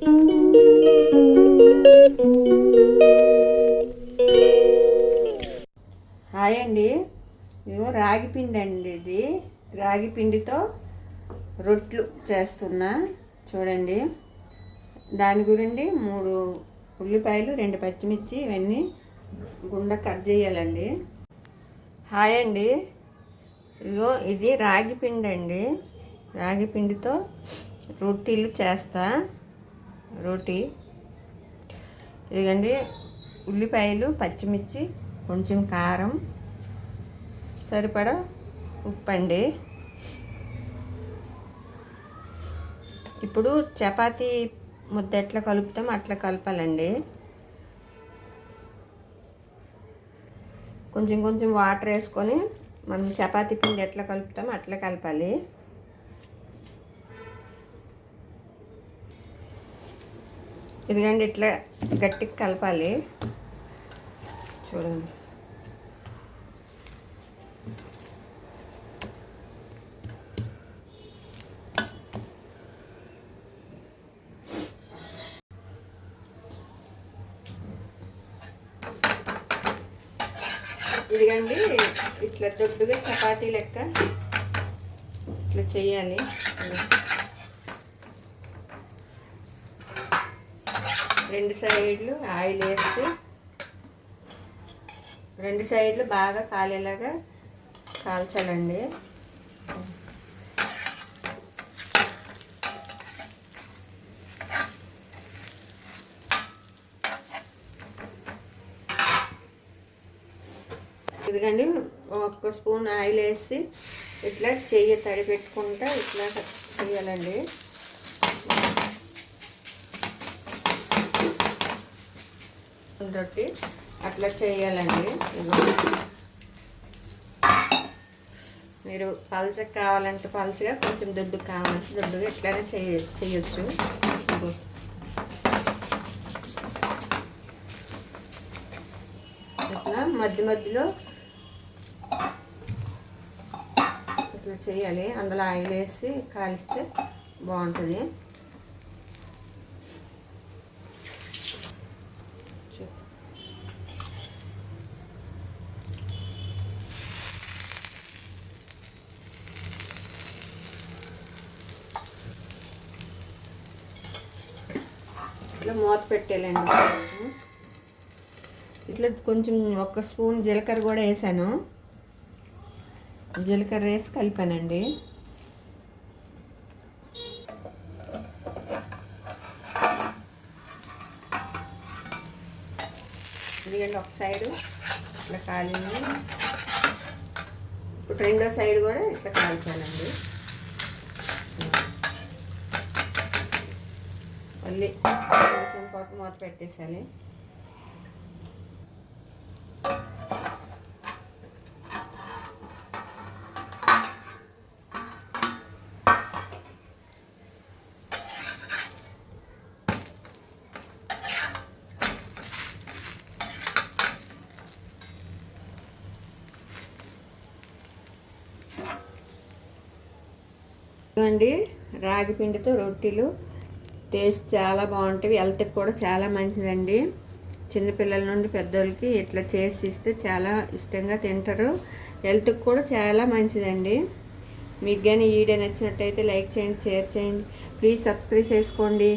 Hi అండి, ఇదిగో రాగి పిండి అండి. ఇది రాగి పిండితో రొట్లు చేస్తున్నా చూడండి. దాని గురించి 3 ఉల్లిపాయలు, 2 పచ్చిమిర్చి ఇవన్నీ గుండ కట్ చేయాలండి. హాయ్ అండి, ఇదిగో ఇది రాగి పిండి అండి. రాగి పిండితో రొట్టెలు చేస్తా. రోటీ ఇదిగండి, ఉల్లిపాయలు, పచ్చిమిర్చి, కొంచెం కారం, సరిపడా ఉప్పు అండి. ఇప్పుడు చపాతీ ముద్ద ఎట్లా కలుపుతాం అట్లా కలపాలండి. కొంచెం కొంచెం వాటర్ వేసుకొని మనం చపాతీ పిండి ఎట్లా కలుపుతాం అట్లా కలపాలి. ఇదిగండి, ఇట్లా గట్టిగా కలపాలి చూడండి. ఇదిగండి, ఇట్లా దొడ్డుగా చపాతీ లెక్క ఇట్లా చేయాలి. 2 సైడ్లు ఆయిల్ వేసి 2 సైడ్లు బాగా కాలేలాగా కాల్చాలండి. ఇదిగండి, 1 స్పూన్ ఆయిల్ వేసి ఇట్లా చెయ్యి తడి పెట్టుకుంటా ఇట్లా చేయాలండి. రొట్టి అట్లా చేయాలండి. మీరు పలచగా కావాలంటే పలచగా, కొంచెం దొడ్డుగా కావాలంటే దొడ్డుగా ఇట్లానే చేయొచ్చు. ఇట్లా మధ్య మధ్యలో ఇట్లా చేయాలి. అందులో ఆయిల్ వేసి కాలిస్తే బాగుంటుంది. ఇట్లా మూత పెట్టేయాలండి. ఇట్లా కొంచెం 1 స్పూన్ జీలకర్ర కూడా వేసాను. జీలకర్ర వేసి కలిపానండి. ఎందుకంటే ఒక సైడు ఇట్లా కాలింది, ఇప్పుడు 2వ సైడ్ కూడా ఇట్లా కాల్చానండి. మళ్ళీ కొంచెం పాటు మూత పెట్టేసాలి. అండి, రాగి పిండితో రొట్టెలు టేస్ట్ చాలా బాగుంటాయి. హెల్త్కి కూడా చాలా మంచిదండి. చిన్నపిల్లల నుండి పెద్దోళ్ళకి ఇట్లా చేసి ఇస్తే చాలా ఇష్టంగా తింటారు. హెల్త్కి కూడా చాలా మంచిదండి. మీకు కానీ ఈ వీడియో నచ్చినట్టయితే లైక్ చేయండి, షేర్ చేయండి, ప్లీజ్ సబ్స్క్రైబ్ చేసుకోండి.